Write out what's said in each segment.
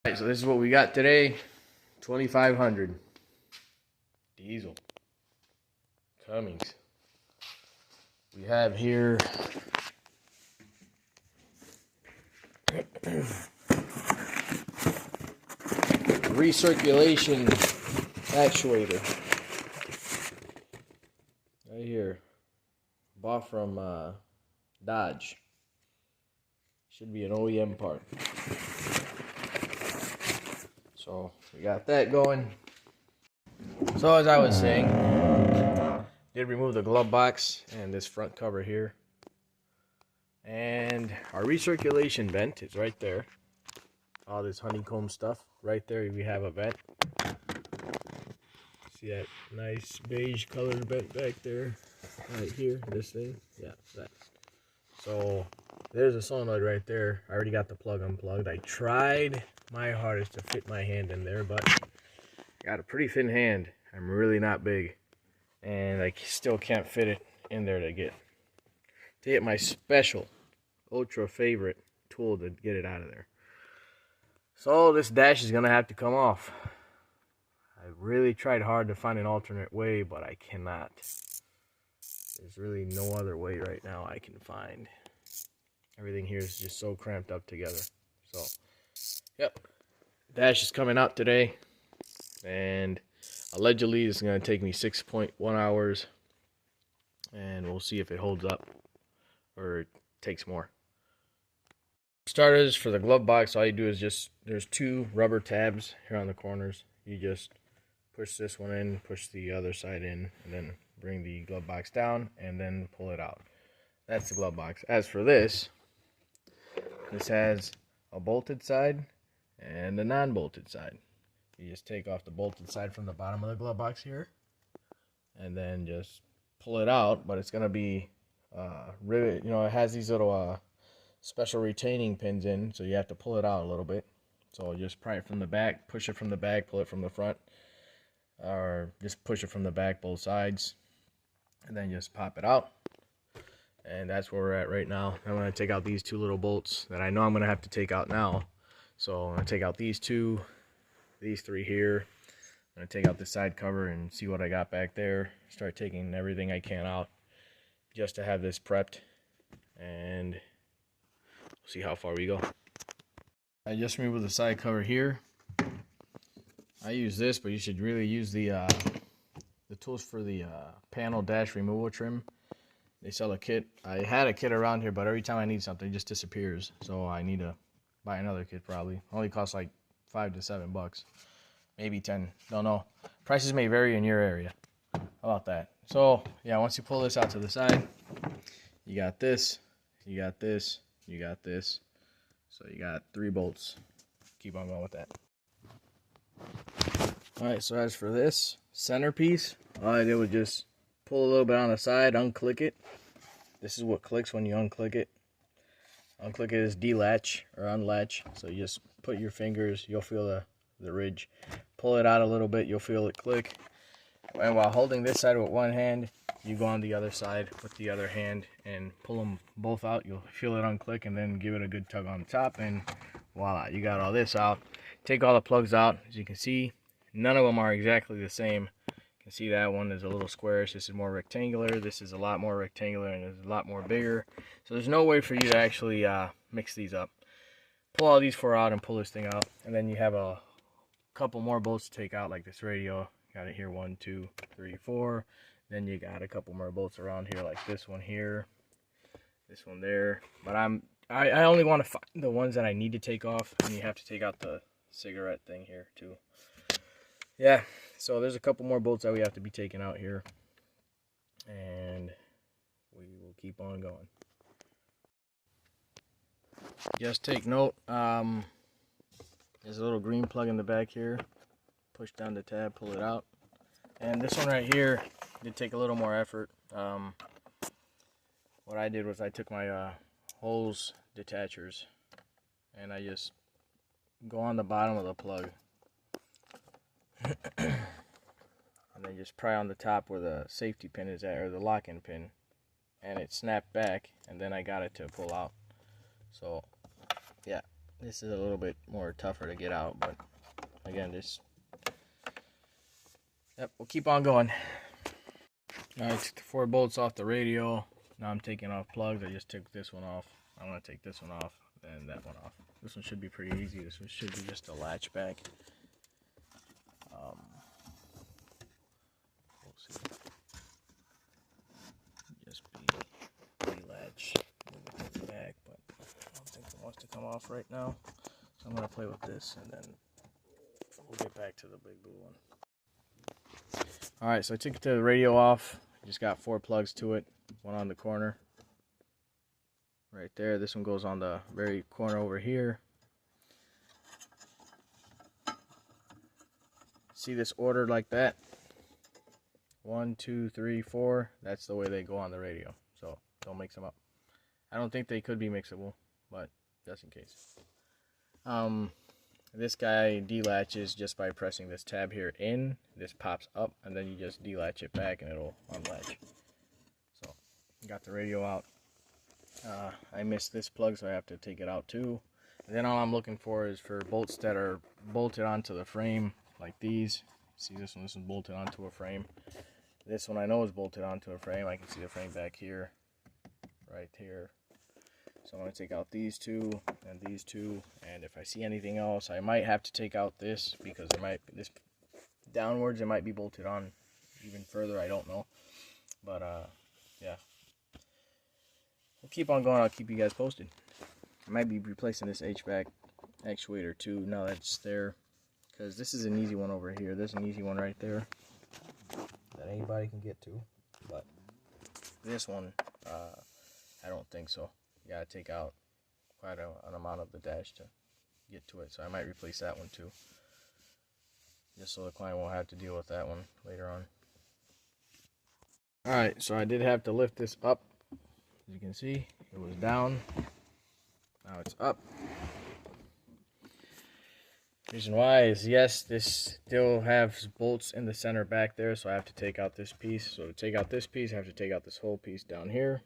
Alright, so this is what we got today. 2500 diesel Cummings. We have here recirculation actuator right here, bought from Dodge. Should be an OEM part. So we got that going. So as I was saying, did remove the glove box and this front cover here, and our recirculation vent is right there. All this honeycomb stuff right there. We have a vent. See that nice beige colored vent back there, right here. This thing, yeah, that. So there's a solenoid right there. I already got the plug unplugged. I tried my hardest to fit my hand in there, but I got a pretty thin hand. I'm really not big, and I still can't fit it in there to get my special ultra favorite tool to get it out of there. So this dash is gonna have to come off. I really tried hard to find an alternate way, but I cannot. There's really no other way right now I can find. Everything here is just so cramped up together. So, yep, dash is coming out today, and allegedly it's going to take me 6.1 hours, and we'll see if it holds up or it takes more. Starters, for the glove box, all you do is there's two rubber tabs here on the corners. You just push this one in, push the other side in, and then bring the glove box down and then pull it out. That's the glove box. As for this has a bolted side and a non-bolted side. You just take off the bolted side from the bottom of the glove box here, and then just pull it out. But it's gonna be rivet. You know, it has these little special retaining pins in, so you have to pull it out a little bit. So just pry it from the back, push it from the back, pull it from the front, or just push it from the back, both sides, and then just pop it out. And that's where we're at right now. I'm going to take out these two little bolts that I know I'm going to have to take out now. So I'm going to take out these two, these three here. I'm going to take out the side cover and see what I got back there. Start taking everything I can out just to have this prepped, and we'll see how far we go. I just removed the side cover here. I use this, but you should really use the tools for the panel dash removal trim. They sell a kit. I had a kit around here, but every time I need something, it just disappears. So I need to buy another kit probably. Only costs like $5 to $7, maybe 10. Don't know. Prices may vary in your area. How about that? So yeah, once you pull this out to the side, you got this, you got this, you got this. So you got 3 bolts. Keep on going with that. All right. So as for this centerpiece, all I did was just pull a little bit on the side, unclick it. This is what clicks when you unclick it. Unclick it is delatch or unlatch. So you just put your fingers, you'll feel the ridge. Pull it out a little bit, you'll feel it click. And while holding this side with one hand, you go on the other side with the other hand and pull them both out. You'll feel it unclick, and then give it a good tug on the top, and voila, you got all this out. Take all the plugs out. As you can see, none of them are exactly the same. You can see that one is a little squarish. This is more rectangular. This is a lot more rectangular, and it's a lot more bigger. So there's no way for you to actually mix these up. Pull all these 4 out and pull this thing out, and then you have a couple more bolts to take out, like this radio. Got it here, 1, 2, 3, 4. Then you got a couple more bolts around here, like this one here, this one there. But I only want to find the ones that I need to take off, and you have to take out the cigarette thing here too. Yeah, so there's a couple more bolts that we have to be taking out here, and we will keep on going. Just take note, there's a little green plug in the back here. Push down the tab, pull it out. And this one right here did take a little more effort. What I did was I took my hose detachers and I just go on the bottom of the plug and then just pry on the top where the safety pin is at, or the lock-in pin, and it snapped back, and then I got it to pull out. So yeah, This is a little bit more tougher to get out, but again, yep, we'll keep on going. Alright, took the 4 bolts off the radio. Now I'm taking off plugs. I just took this one off. I'm going to take this one off and that one off. This one should be pretty easy. This one should be just a latch back. We'll see. Just be latch. Move it back, but I don't think it wants to come off right now. So I'm going to play with this and then we'll get back to the big blue one. Alright, so I took the radio off. Just got 4 plugs to it. One on the corner. Right there. This one goes on the very corner over here. See this ordered like that? 1, 2, 3, 4. That's the way they go on the radio. So don't mix them up. I don't think they could be mixable, but just in case. This guy delatches just by pressing this tab here in. This pops up, and then you just delatch it back, and it'll unlatch. So, got the radio out. I missed this plug, so I have to take it out too. And then all I'm looking for is for bolts that are bolted onto the frame, like these. See this one? This is bolted onto a frame. This one I know is bolted onto a frame. I can see the frame back here, right here. So I'm going to take out these 2 and these 2, and if I see anything else, I might have to take out this because this downwards it might be bolted on even further. I don't know, but yeah, we'll keep on going. I'll keep you guys posted. I might be replacing this HVAC actuator too now that it's there, because this is an easy one over here. There's an easy one right there that anybody can get to, but this one I don't think so. You gotta take out quite an amount of the dash to get to it, so I might replace that one too, just so the client won't have to deal with that one later on. Alright, so I did have to lift this up. As you can see, it was down, now it's up. Reason why is, yes, this still has bolts in the center back there, so I have to take out this piece. So to take out this piece, I have to take out this whole piece down here.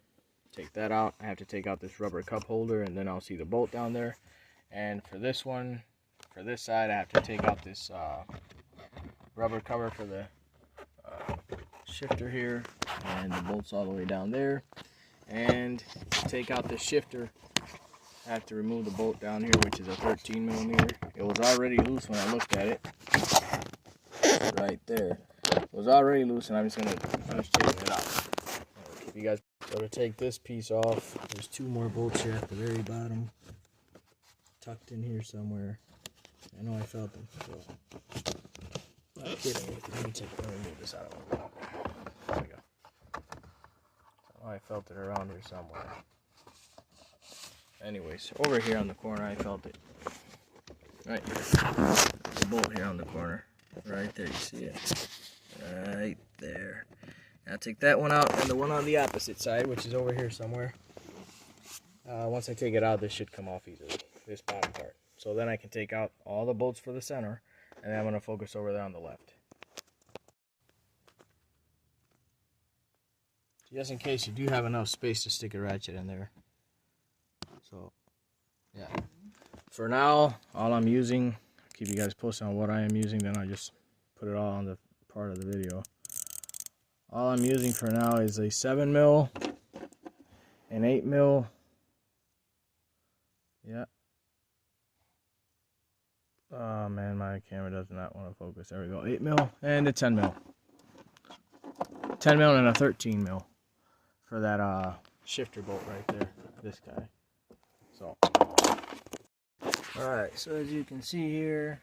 Take that out. I have to take out this rubber cup holder, and then I'll see the bolt down there. And for this one, for this side, I have to take out this rubber cover for the shifter here, and the bolts all the way down there. And to take out the shifter, I have to remove the bolt down here, which is a 13mm. It was already loose when I looked at it. Right there. It was already loose, and I'm just going to finish taking it out. I'll keep you guys. So to take this piece off, there's 2 more bolts here at the very bottom, tucked in here somewhere. I know I felt them. So. Not kidding. Let me move this out of my way. There we go. I know I felt it around here somewhere. Anyways, over here on the corner, I felt it. Right here. The bolt here on the corner. Right there, you see it. Right there. Now take that one out, and the one on the opposite side, which is over here somewhere. Once I take it out, this should come off easily, this bottom part. So then I can take out all the bolts for the center, and then I'm going to focus over there on the left. Just in case you do have enough space to stick a ratchet in there. So, yeah. For now, all I'm using, I'll keep you guys posted on what I am using, then I'll just put it all on the part of the video. All I'm using for now is a 7mm, an 8mm, yeah. Oh man, my camera does not want to focus. There we go, 8mm and a 10mm. 10mm and a 13mm for that shifter bolt right there, this guy. So, alright, so as you can see here,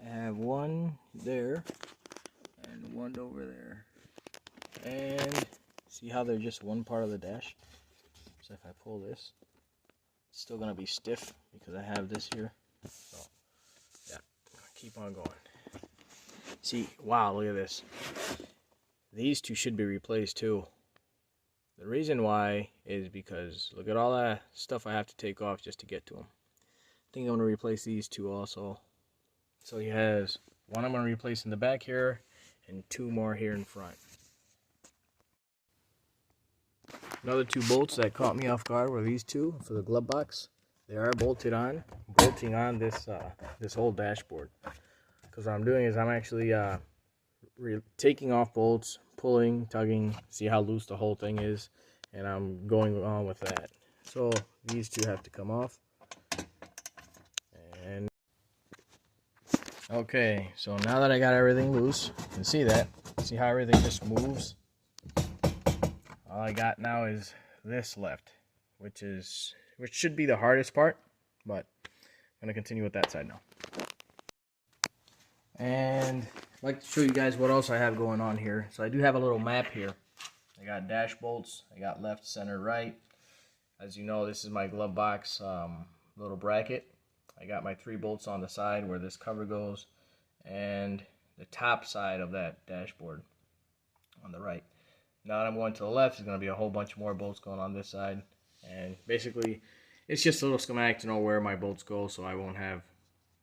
I have one there and one over there. And see how they're just one part of the dash? So if I pull this, it's still going to be stiff because I have this here. So, yeah, keep on going. See, wow, look at this. These 2 should be replaced too. The reason why is because look at all that stuff I have to take off just to get to them. I think I'm going to replace these 2 also. So he has one I'm going to replace in the back here and 2 more here in front. Another 2 bolts that caught me off guard were these 2 for the glove box. they are bolting on this this whole dashboard. Because what I'm doing is I'm actually taking off bolts, pulling, tugging, see how loose the whole thing is, and I'm going on with that. So these two have to come off. And okay, so now that I got everything loose, you can see that. See how everything just moves? All I got now is this left, which should be the hardest part, but I'm gonna continue with that side now. And I'd like to show you guys what else I have going on here. So I do have a little map here. I got dash bolts, I got left, center, right. As you know, this is my glove box little bracket. I got my 3 bolts on the side where this cover goes, and the top side of that dashboard on the right. Now that I'm going to the left, there's going to be a whole bunch more bolts going on this side. And basically, it's just a little schematic to know where my bolts go, so I won't have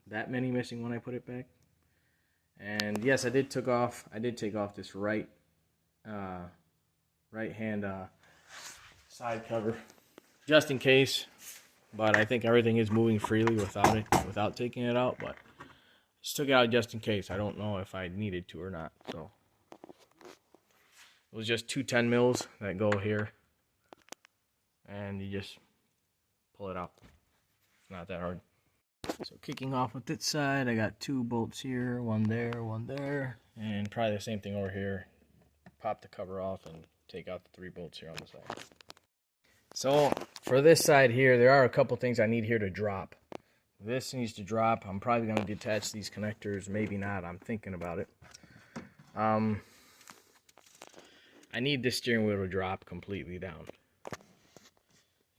that many missing when I put it back. And yes, I did take off this right hand side cover just in case, but I think everything is moving freely without taking it out. But just took it out just in case. I don't know if I needed to or not. So it was just 2 10 mils that go here, and you just pull it out. It's not that hard. So kicking off with this side, I got 2 bolts here, one there, and probably the same thing over here. Pop the cover off and take out the 3 bolts here on the side. So for this side here, there are a couple things I need here to drop. This needs to drop. I'm probably going to detach these connectors, maybe not. I'm thinking about it. I need this steering wheel to drop completely down.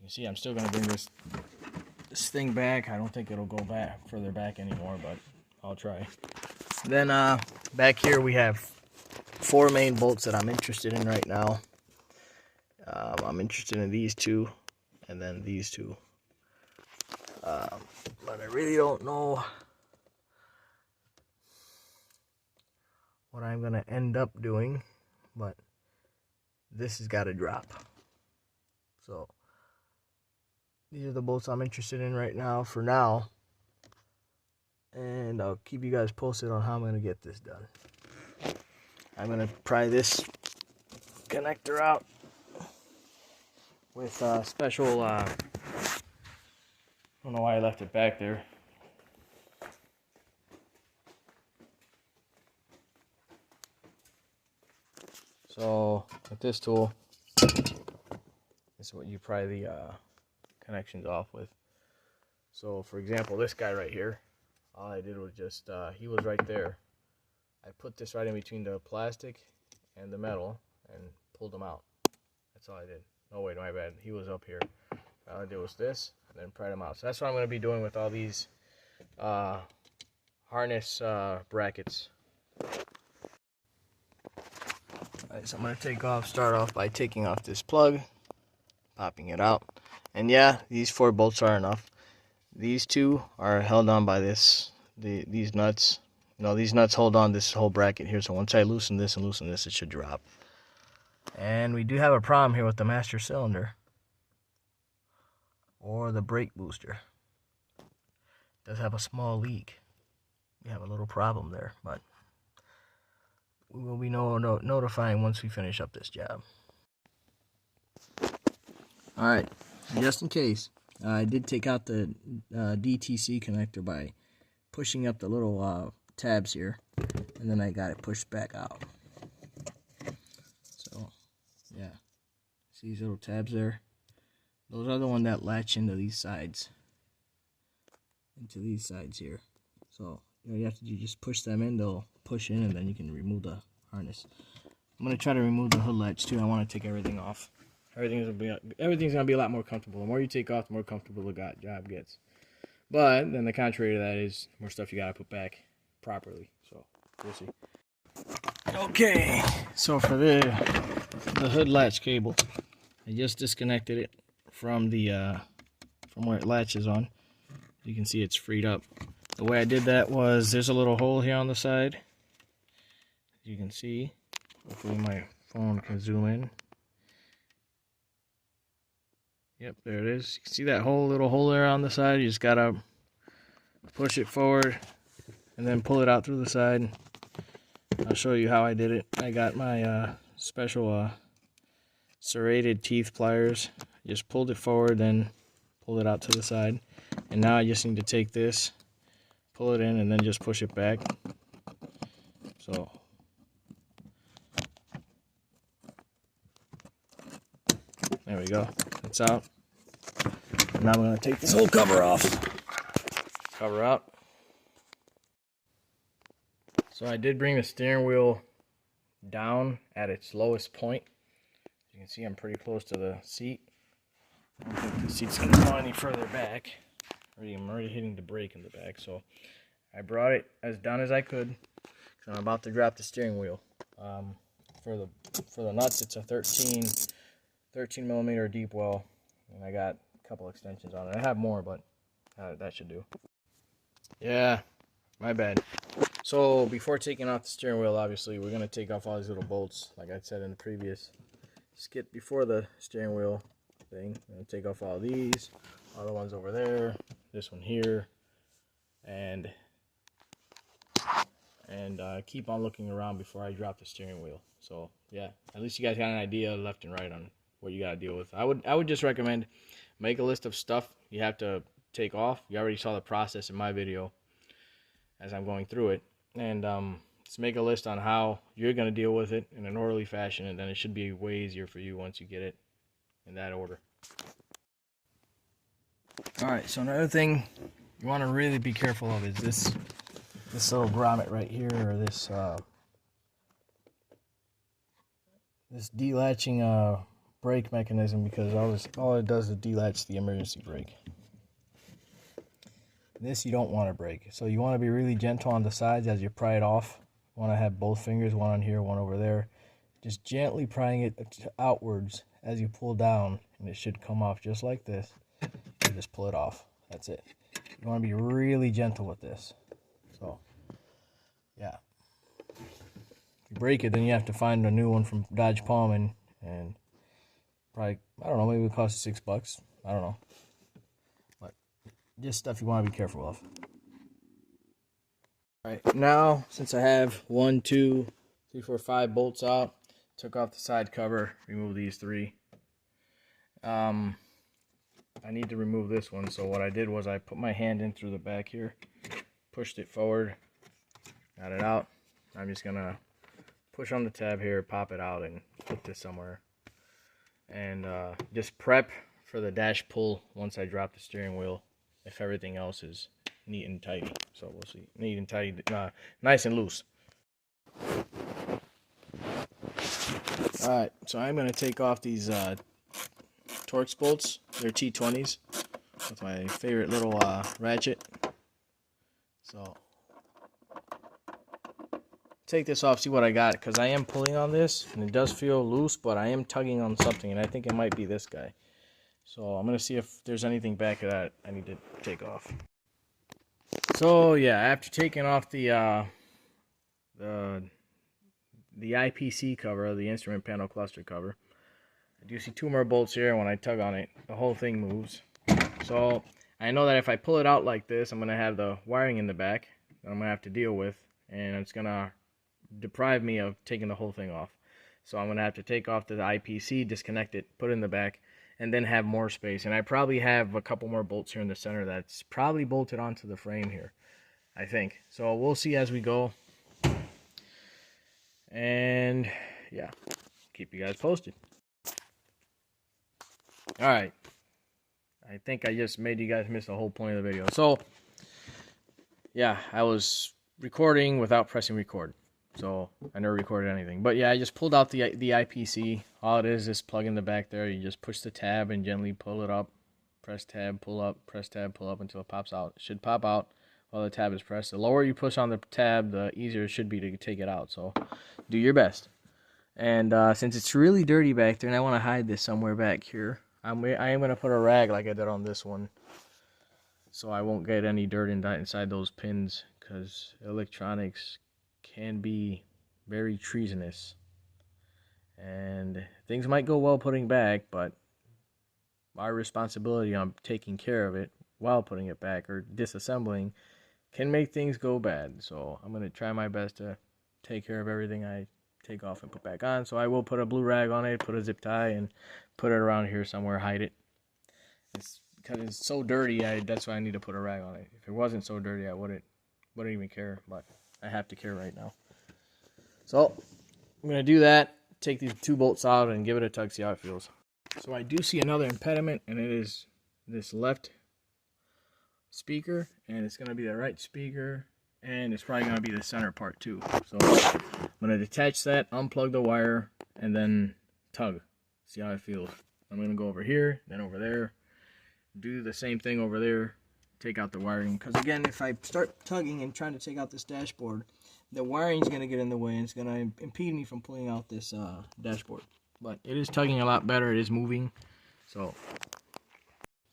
You see, I'm still going to bring this thing back. I don't think it'll go back further back anymore, but I'll try. Then back here we have 4 main bolts that I'm interested in right now. I'm interested in these 2 and then these 2. But I really don't know what I'm going to end up doing, but this has got to drop. So these are the bolts I'm interested in right now, for now. And I'll keep you guys posted on how I'm going to get this done. I'm going to pry this connector out with special, I don't know why I left it back there. So with this tool, this is what you pry the connections off with. So for example, this guy right here, all I did was just, he was right there. I put this right in between the plastic and the metal and pulled them out. That's all I did. Oh wait, my bad. He was up here. All I did was this and then pried them out. So that's what I'm going to be doing with all these harness brackets. Alright, so I'm going to start off by taking off this plug, popping it out. And yeah, these 4 bolts are enough. These 2 are held on by these nuts. No, these nuts hold on this whole bracket here. So once I loosen this and loosen this, it should drop. And we do have a problem here with the master cylinder, or the brake booster. It does have a small leak. We have a little problem there, but we will be notifying once we finish up this job. Alright, just in case, I did take out the DTC connector by pushing up the little tabs here, and then I got it pushed back out. So, yeah, see these little tabs there? Those are the ones that latch into these sides, here. So you have to just push them in, they'll push in, and then you can remove the harness. I'm going to try to remove the hood latch too. I want to take everything off. Everything's going to be a lot more comfortable. The more you take off, the more comfortable the job gets. But then the contrary to that is more stuff you got to put back properly. So we'll see. Okay, so for the hood latch cable, I just disconnected it from from where it latches on. You can see it's freed up. The way I did that was, there's a little hole here on the side. You can see, hopefully my phone can zoom in. Yep, there it is. You can see that whole little hole there on the side. You just gotta push it forward and then pull it out through the side. I'll show you how I did it. I got my special serrated teeth pliers. Just pulled it forward, then pulled it out to the side. And now I just need to take this, pull it in, and then just push it back. So there we go. It's out. And now I'm going to take this whole cover off. Cover out. So I did bring the steering wheel down at its lowest point. You can see I'm pretty close to the seat. I don't think the seat's going to go any further back. I'm already hitting the brake in the back. So I brought it as down as I could. I'm about to drop the steering wheel. For the nuts, it's a 13 millimeter deep well, and I got a couple extensions on it. I have more, but that should do. Yeah, my bad. So before taking off the steering wheel, obviously we're gonna take off all these little bolts, like I said in the previous skit before the steering wheel thing. I'm gonna take off all these, all the ones over there, this one here, and keep on looking around before I drop the steering wheel. So yeah, at least you guys got an idea left and right on what you gotta deal with. I would just recommend make a list of stuff you have to take off. You already saw the process in my video as I'm going through it, and just make a list on how you're gonna deal with it in an orderly fashion, and then it should be way easier for you once you get it in that order. All right, so another thing you want to really be careful of is this little grommet right here, or this delatching brake mechanism, because all it does is delatch the emergency brake. This you don't want to break, so you want to be really gentle on the sides as you pry it off. You want to have both fingers, one on here, one over there, just gently prying it outwards as you pull down, and it should come off just like this. You just pull it off. That's it. You want to be really gentle with this. So yeah, if you break it, then you have to find a new one from Dodge Palm, and probably, I don't know, maybe it costs you $6. I don't know, but just stuff you want to be careful of. All right, now since I have 1, 2, 3, 4, 5 bolts out, took off the side cover, removed these 3. I need to remove this one, so what I did was I put my hand in through the back here, pushed it forward, got it out. I'm just gonna push on the tab here, pop it out, and put this somewhere, and just prep for the dash pull once I drop the steering wheel, if everything else is neat and tidy. So we'll see. Neat and tidy, nice and loose. Alright, so I'm gonna take off these Torx bolts. They're T20s with my favorite little ratchet. So take this off, see what I got, because I am pulling on this and it does feel loose, but I am tugging on something, and I think it might be this guy. So I'm gonna see if there's anything back of that I need to take off. So yeah, after taking off the IPC cover, the instrument panel cluster cover, I do see 2 more bolts here, and when I tug on it, the whole thing moves. So I know that if I pull it out like this, I'm going to have the wiring in the back that I'm going to have to deal with, and it's going to deprive me of taking the whole thing off. So I'm going to have to take off the IPC, disconnect it, put it in the back, and then have more space. And I probably have a couple more bolts here in the center that's probably bolted onto the frame here, I think. So we'll see as we go. And yeah, keep you guys posted. Alright, I think I just made you guys miss the whole point of the video. So yeah, I was recording without pressing record, so I never recorded anything. But yeah, I just pulled out the IPC. All it is plug in the back there. You just push the tab and gently pull it up, press tab, pull up, press tab, pull up until it pops out. It should pop out while the tab is pressed. The lower you push on the tab, the easier it should be to take it out. So do your best. And since it's really dirty back there, and I want to hide this somewhere back here, I am going to put a rag like I did on this one, so I won't get any dirt inside those pins, because electronics can be very treasonous. And things might go well putting back, but my responsibility on taking care of it while putting it back or disassembling can make things go bad. So I'm going to try my best to take care of everything I take off and put back on. So I will put a blue rag on it, put a zip tie, and put it around here somewhere, hide it. It's because it's so dirty, that's why I need to put a rag on it. If it wasn't so dirty, I wouldn't even care, but I have to care right now. So I'm going to do that, take these 2 bolts out, and give it a tug, see how it feels. So I do see another impediment, and it is this left speaker, and it's going to be the right speaker, and it's probably going to be the center part too. So I'm going to detach that, unplug the wire, and then tug, see how it feels. I'm going to go over here, then over there, do the same thing over there, take out the wiring, because again, if I start tugging and trying to take out this dashboard, the wiring is going to get in the way, and it's going to impede me from pulling out this dashboard. But it is tugging a lot better, it is moving. So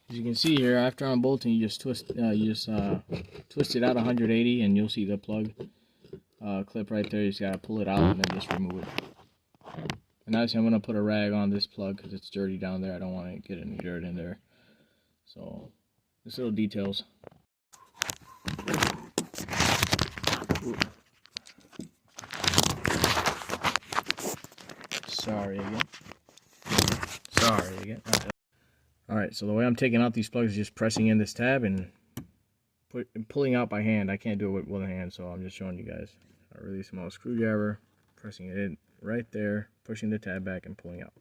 as you can see here, after unbolting, you just twist it out 180, and you'll see the plug clip right there. You just gotta pull it out and then just remove it. And obviously, I'm gonna put a rag on this plug because it's dirty down there. I don't want to get any dirt in there. So just little details. Ooh. Sorry again. Alright, so the way I'm taking out these plugs is just pressing in this tab and pulling out by hand. I can't do it with one hand, so I'm just showing you guys. A really small screwdriver, pressing it in right there, pushing the tab back and pulling out.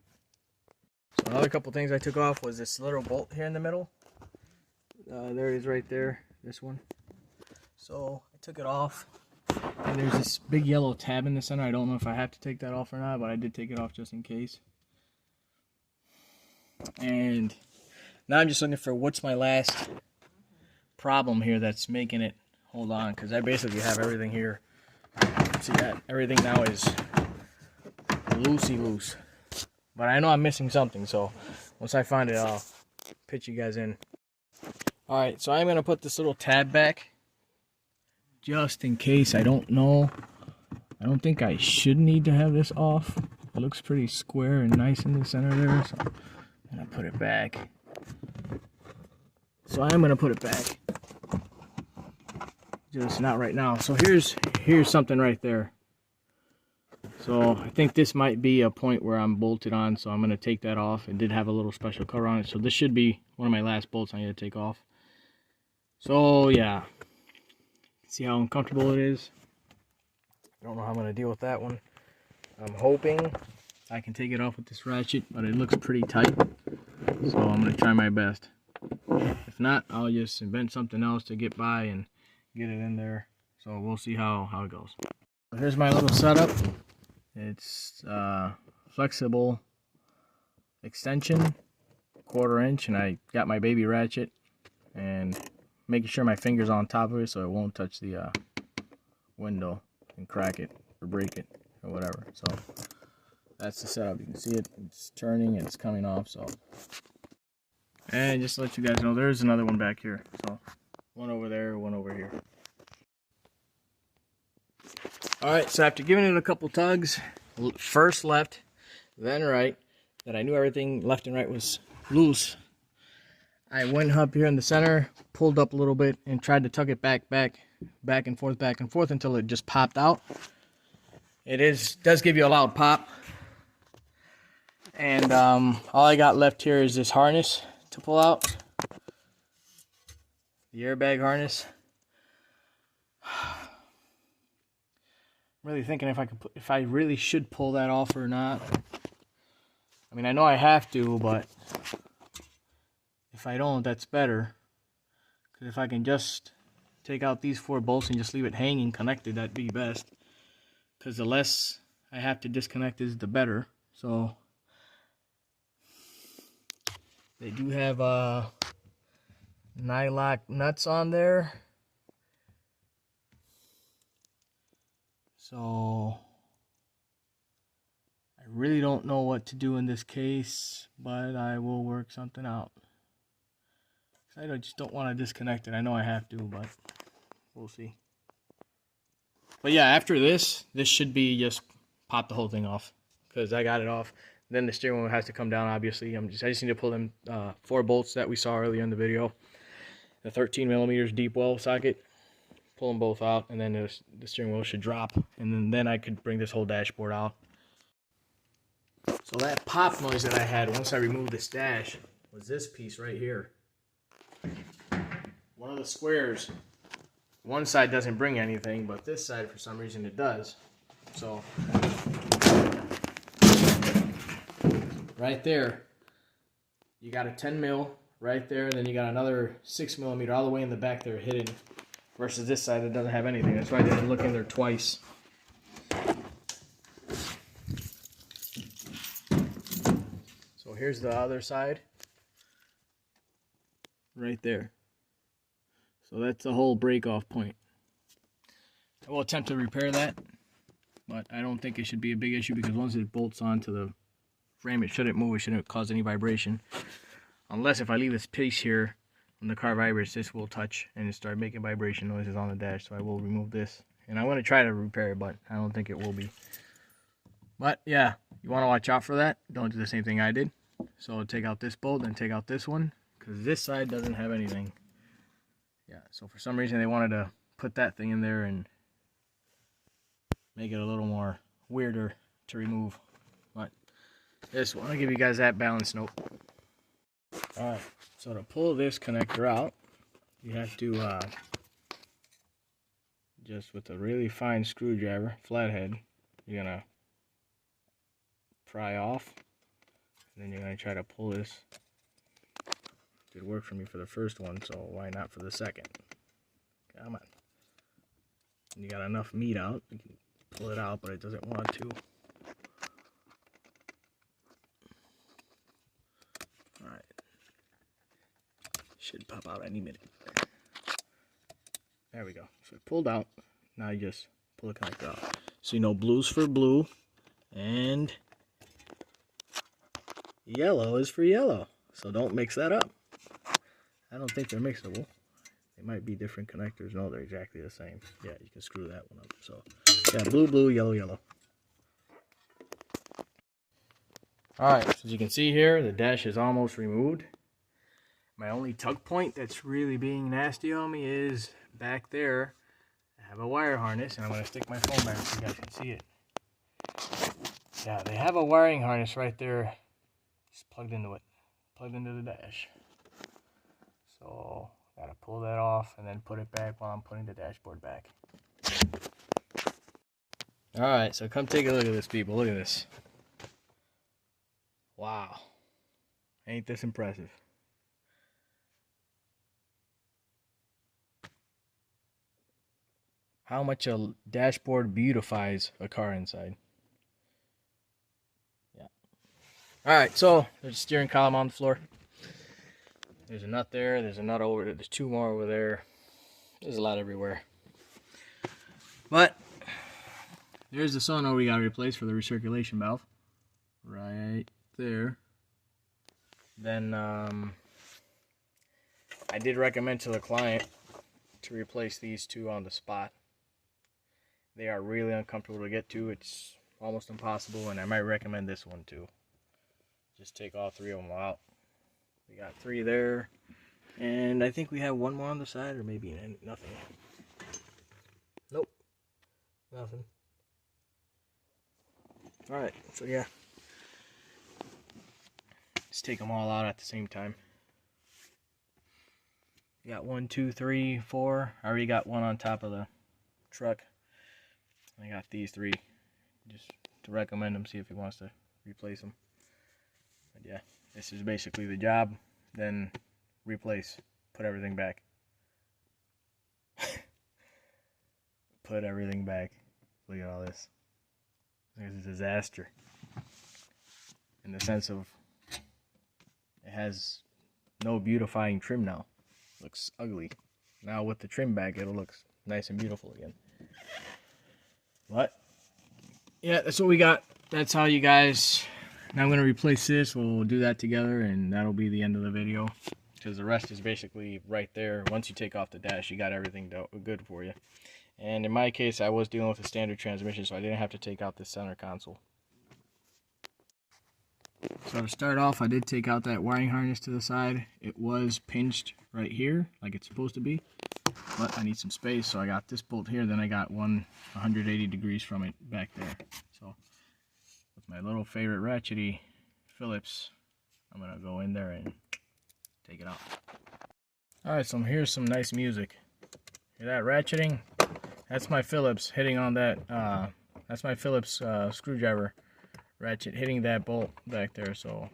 So another couple things I took off was this little bolt here in the middle. There it is right there, this one. So I took it off, and there's this big yellow tab in the center. I don't know if I have to take that off or not, but I did take it off just in case. And now I'm just looking for what's my last problem here that's making it hold on, because I basically have everything here. See that? Everything now is loosey-loose. But I know I'm missing something, so once I find it, I'll pitch you guys in. Alright, so I'm going to put this little tab back just in case. I don't know. I don't think I should need to have this off. It looks pretty square and nice in the center there, so I'm going to put it back. So I am going to put it back. Just not right now. So here's something right there. So I think this might be a point where I'm bolted on, so I'm going to take that off. It did have a little special cover on it, so this should be one of my last bolts I need to take off. So yeah, see how uncomfortable it is? I don't know how I'm going to deal with that one. I'm hoping I can take it off with this ratchet, but it looks pretty tight, so I'm going to try my best. If not, I'll just invent something else to get by and get it in there. So we'll see how it goes. Here's my little setup. It's flexible extension, 1/4 inch, and I got my baby ratchet and making sure my finger's on top of it so it won't touch the window and crack it or break it or whatever. So that's the setup. You can see it, it's turning and it's coming off. So, and just to let you guys know, there's another one back here. So one over there, one over here. Alright, so after giving it a couple tugs, first left, then right, that I knew everything left and right was loose, I went up here in the center, pulled up a little bit, and tried to tug it back and forth until it just popped out. It does give you a loud pop. And all I got left here is this harness to pull out. The airbag harness. I'm really thinking if I really should pull that off or not. I mean, I know I have to, but if I don't, that's better. Because if I can just take out these 4 bolts and just leave it hanging connected, that'd be best. Because the less I have to disconnect is the better. So they do have nylock nuts on there. So I really don't know what to do in this case, but I will work something out. I just don't want to disconnect it. I know I have to, but we'll see. But yeah, after this should be just pop the whole thing off, because I got it off. Then the steering wheel has to come down, obviously. I just need to pull them 4 bolts that we saw earlier in the video. The 13 millimeters deep well socket. Pull them both out, and then the steering wheel should drop. And then I could bring this whole dashboard out. So that pop noise that I had once I removed this dash was this piece right here. One of the squares. One side doesn't bring anything, but this side, for some reason, it does. So, right there, you got a 10 mil right there, and then you got another 6 millimeter all the way in the back there hidden, versus this side that doesn't have anything. That's why I didn't look in there twice. So here's the other side, right there. So that's the whole break-off point. I will attempt to repair that, but I don't think it should be a big issue because once it bolts onto the frame, it shouldn't move, it shouldn't cause any vibration. Unless if I leave this piece here, when the car vibrates, this will touch and start making vibration noises on the dash, so I will remove this. And I want to try to repair it, but I don't think it will be. But yeah, you want to watch out for that. Don't do the same thing I did. So take out this bolt and take out this one, because this side doesn't have anything. Yeah, so for some reason they wanted to put that thing in there and make it a little more weirder to remove. But just want to give you guys that balance note. Alright, so to pull this connector out, you have to just with a really fine screwdriver, flathead, you're going to pry off, and then you're going to try to pull this. It worked for me for the first one, so why not for the second? Come on. And you got enough meat out, you can pull it out, but it doesn't want to. Alright. Should pop out any minute. There we go. So it pulled out. Now you just pull the connector out. So you know blue's for blue, and yellow is for yellow. So don't mix that up. I don't think they're mixable. They might be different connectors. No, they're exactly the same. Yeah, you can screw that one up. So, yeah, blue, blue, yellow, yellow. Alright, as you can see here, the dash is almost removed. My only tug point that's really being nasty on me is back there. I have a wire harness, and I'm going to stick my phone back so you guys can see it. Yeah, they have a wiring harness right there. Just plugged into it. Plugged into the dash. So, gotta pull that off and then put it back while I'm putting the dashboard back. Alright, so come take a look at this, people. Look at this. Wow. Ain't this impressive? How much a dashboard beautifies a car inside. Yeah. Alright, so there's a steering column on the floor. There's a nut there, there's a nut over there, there's 2 more over there. There's a lot everywhere. But there's the solenoid we gotta replace for the recirculation valve. Right there. Then I did recommend to the client to replace these 2 on the spot. They are really uncomfortable to get to. It's almost impossible, and I might recommend this one too. Just take all 3 of them out. We got 3 there, and I think we have 1 more on the side, or maybe nothing. Nope, nothing. Alright, so yeah. Let's take them all out at the same time. We got 1, 2, 3, 4. I already got 1 on top of the truck. I got these 3, just to recommend them, see if he wants to replace them. But yeah. This is basically the job, then replace, put everything back. Put everything back. Look at all this. It's a disaster. In the sense of, it has no beautifying trim now. It looks ugly. Now with the trim back, it'll look nice and beautiful again. But, yeah, that's what we got. That's how you guys... Now I'm going to replace this, we'll do that together, and that'll be the end of the video. Because the rest is basically right there. Once you take off the dash, you got everything good for you. And in my case, I was dealing with a standard transmission, so I didn't have to take out the center console. So to start off, I did take out that wiring harness to the side. It was pinched right here, like it's supposed to be. But I need some space, so I got this bolt here, then I got one 180 degrees from it back there. So with my little favorite ratchety Phillips, I'm going to go in there and take it out. Alright, so here's some nice music. Hear that ratcheting? That's my Phillips hitting on that, that's my Phillips screwdriver ratchet hitting that bolt back there. So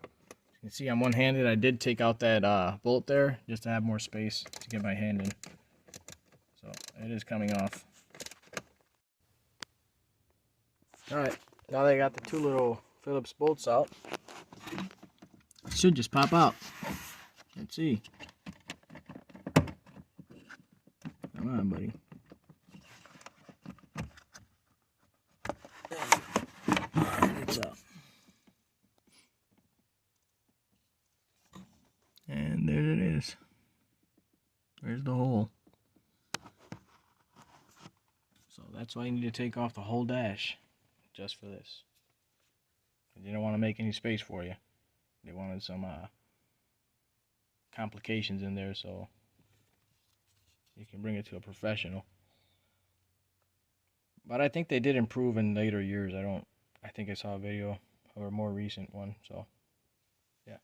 you can see I'm one-handed. I did take out that bolt there just to have more space to get my hand in. So it is coming off. Alright, now that I got the two little Phillips bolts out, it should just pop out. Let's see. Come on, buddy. And it's up. And there it is. There's the hole. So that's why you need to take off the whole dash just for this. You don't want to make any space for you. They wanted some complications in there, so you can bring it to a professional. But I think they did improve in later years. I think I saw a video or a more recent one, so yeah.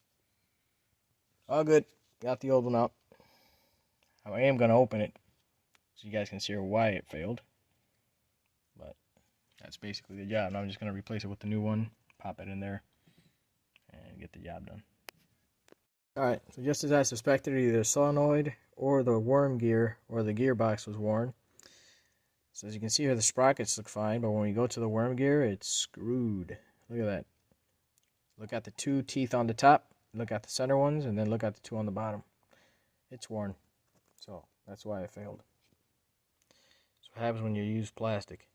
All good. Got the old one out. I am gonna open it so you guys can see why it failed. But that's basically the job. Now I'm just gonna replace it with the new one, pop it in there, and get the job done. Alright, so just as I suspected, either the solenoid or the worm gear or the gearbox was worn. So as you can see here, the sprockets look fine, but when we go to the worm gear, it's screwed. Look at that. Look at the two teeth on the top, look at the center ones, and then look at the two on the bottom. It's worn. So that's why it failed. So what happens when you use plastic.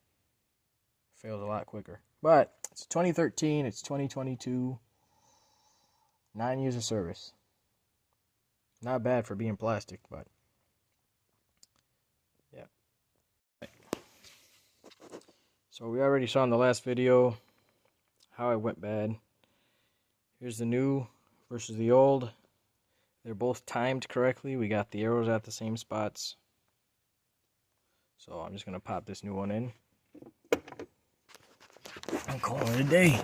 It fails a lot quicker. But it's 2013, it's 2022, 9 years of service. Not bad for being plastic, but yeah. So we already saw in the last video how it went bad. Here's the new versus the old. They're both timed correctly. We got the arrows at the same spots. So I'm just going to pop this new one in. I'm calling it a day.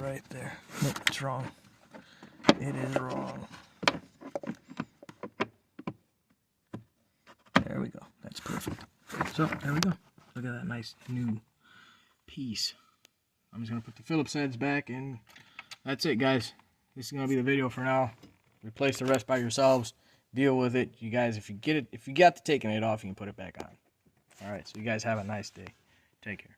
Right there. Nope, it's wrong. It is wrong. There we go. That's perfect. So, there we go. Look at that nice new piece. I'm just going to put the Phillips heads back, and that's it, guys. This is going to be the video for now. Replace the rest by yourselves. Deal with it. You guys, if you got to taking it off, you can put it back on. Alright, so you guys have a nice day. Take care.